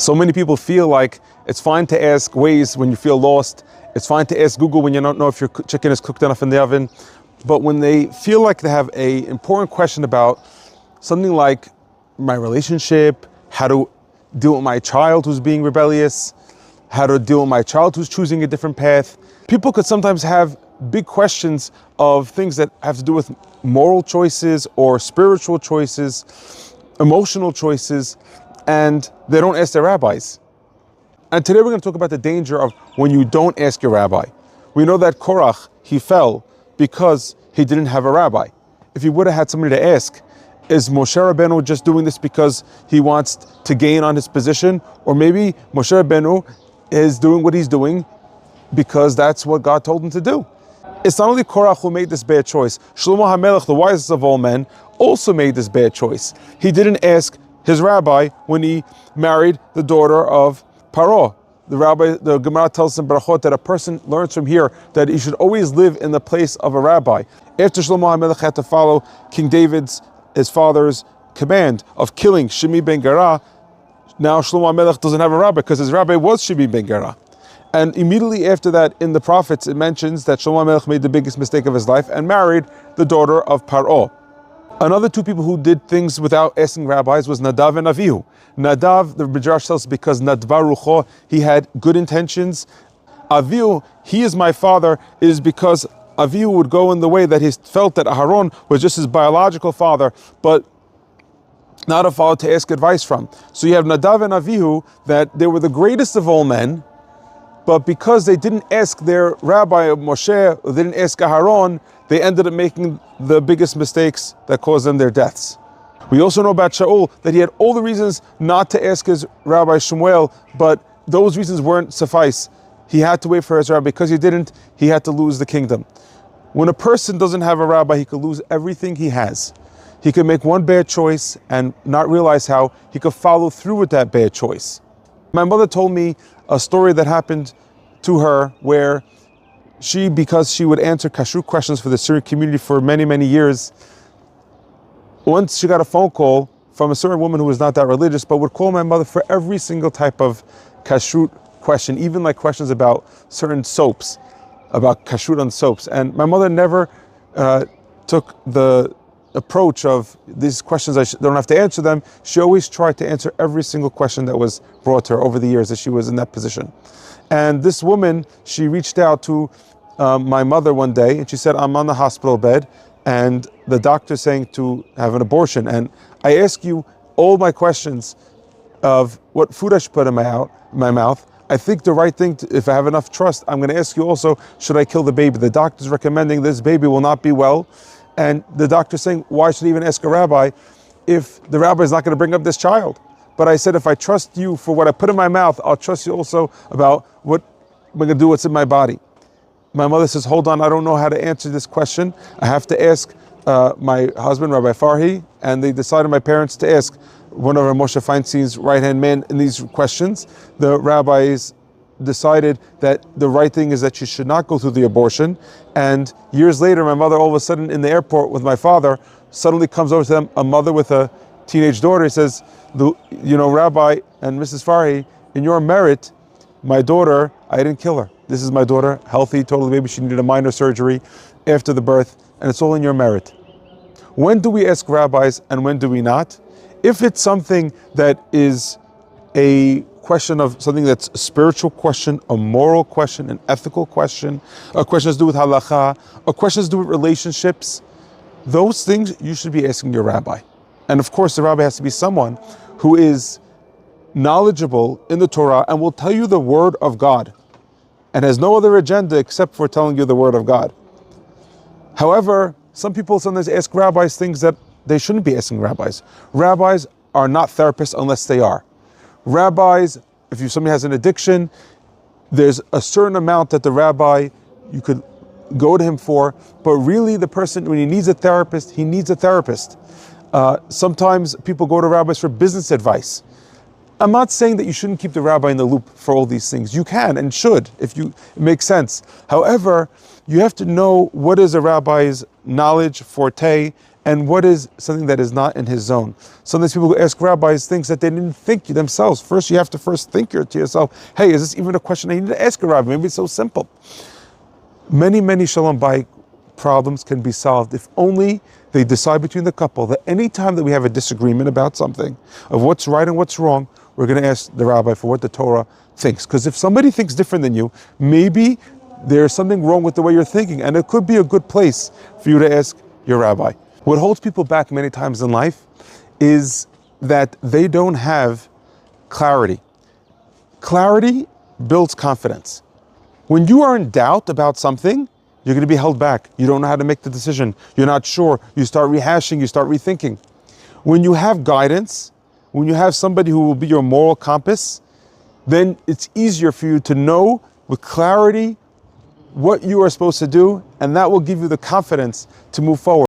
So many people feel like it's fine to ask Waze when you feel lost. It's fine to ask Google when you don't know if your chicken is cooked enough in the oven. But when they feel like they have an important question about something like my relationship, how to deal with my child who's being rebellious, how to deal with my child who's choosing a different path, people could sometimes have big questions of things that have to do with moral choices or spiritual choices, emotional choices, and they don't ask their rabbis. And today we're going to talk about the danger of when you don't ask your rabbi. We know that Korach, he fell because he didn't have a rabbi. If he would have had somebody to ask, is Moshe Rabbeinu just doing this because he wants to gain on his position? Or maybe Moshe Rabbeinu is doing what he's doing because that's what God told him to do. It's not only Korach who made this bad choice. Shlomo HaMelech, the wisest of all men, also made this bad choice. He didn't ask his rabbi when he married the daughter of Paro. The Gemara tells in Barachot that a person learns from here that he should always live in the place of a rabbi. After Shlomo HaMelech had to follow King David's, his father's command of killing Shimi ben Gera, now Shlomo HaMelech doesn't have a rabbi because his rabbi was Shimi ben Gera. And immediately after that, in the prophets, it mentions that Shlomo HaMelech made the biggest mistake of his life and married the daughter of Paro. Another two people who did things without asking rabbis was Nadav and Avihu. Nadav, the Midrash tells us, because Nadva Rucho, he had good intentions. Avihu, he is my father, is because Avihu would go in the way that he felt that Aharon was just his biological father, but not a father to ask advice from. So you have Nadav and Avihu, that they were the greatest of all men, but because they didn't ask their rabbi Moshe, or they didn't ask Aharon, they ended up making the biggest mistakes that caused them their deaths. We also know about Shaul that he had all the reasons not to ask his rabbi Shmuel, but those reasons weren't suffice. He had to wait for his rabbi. Because he didn't, he had to lose the kingdom. When a person doesn't have a rabbi, he could lose everything he has. He could make one bad choice and not realize how he could follow through with that bad choice. My mother told me a story that happened to her where because she would answer kashrut questions for the Syrian community for many, many years, once she got a phone call from a certain woman who was not that religious, but would call my mother for every single type of kashrut question, even like questions about certain soaps, about kashrut on soaps. And my mother never took the approach of these questions, I don't have to answer them. She always tried to answer every single question that was brought to her over the years that she was in that position. And this woman, she reached out to my mother one day and she said, I'm on the hospital bed and the doctor's saying to have an abortion. And I ask you all my questions of what food I should put in my mouth. I think the right thing, if I have enough trust, I'm going to ask you also, should I kill the baby? The doctor's recommending this baby will not be well. And the doctor's saying, why should I even ask a rabbi if the rabbi is not going to bring up this child? But I said, if I trust you for what I put in my mouth, I'll trust you also about what I'm going to do, what's in my body. My mother says, hold on, I don't know how to answer this question. I have to ask my husband, Rabbi Farhi, and they decided, my parents, to ask one of our Moshe Feinstein's right-hand men in these questions. The rabbis decided that the right thing is that she should not go through the abortion. And years later, my mother, all of a sudden in the airport with my father, suddenly comes over to them, a mother with a teenage daughter, says, Rabbi and Mrs. Farhi, in your merit, my daughter, I didn't kill her. This is my daughter, healthy, totally baby. She needed a minor surgery after the birth, and it's all in your merit. When do we ask rabbis and when do we not? If it's something that is a question of something that's a spiritual question, a moral question, an ethical question, a question has to do with halacha, a question has to do with relationships, those things you should be asking your rabbi. And of course, the rabbi has to be someone who is knowledgeable in the Torah and will tell you the word of God and has no other agenda except for telling you the word of God. However, some people sometimes ask rabbis things that they shouldn't be asking rabbis. Rabbis are not therapists unless they are. Rabbis, if somebody has an addiction, there's a certain amount that the rabbi, you could go to him for, but really the person, when he needs a therapist, he needs a therapist. Sometimes people go to rabbis for business advice. I'm not saying that you shouldn't keep the rabbi in the loop for all these things. You can and should, if it makes sense. However, you have to know what is a rabbi's knowledge, forte, and what is something that is not in his zone. Sometimes people ask rabbis things that they didn't think themselves. First, you have to think to yourself, hey, is this even a question I need to ask a rabbi? Maybe it's so simple. Many Shalom Bayit problems can be solved if only they decide between the couple that any time that we have a disagreement about something, of what's right and what's wrong, we're going to ask the rabbi for what the Torah thinks. Because if somebody thinks different than you, maybe there's something wrong with the way you're thinking, and it could be a good place for you to ask your rabbi. What holds people back many times in life is that they don't have clarity. Clarity builds confidence. When you are in doubt about something, you're going to be held back. You don't know how to make the decision. You're not sure. You start rehashing, you start rethinking. When you have guidance, when you have somebody who will be your moral compass, then it's easier for you to know with clarity what you are supposed to do, and that will give you the confidence to move forward.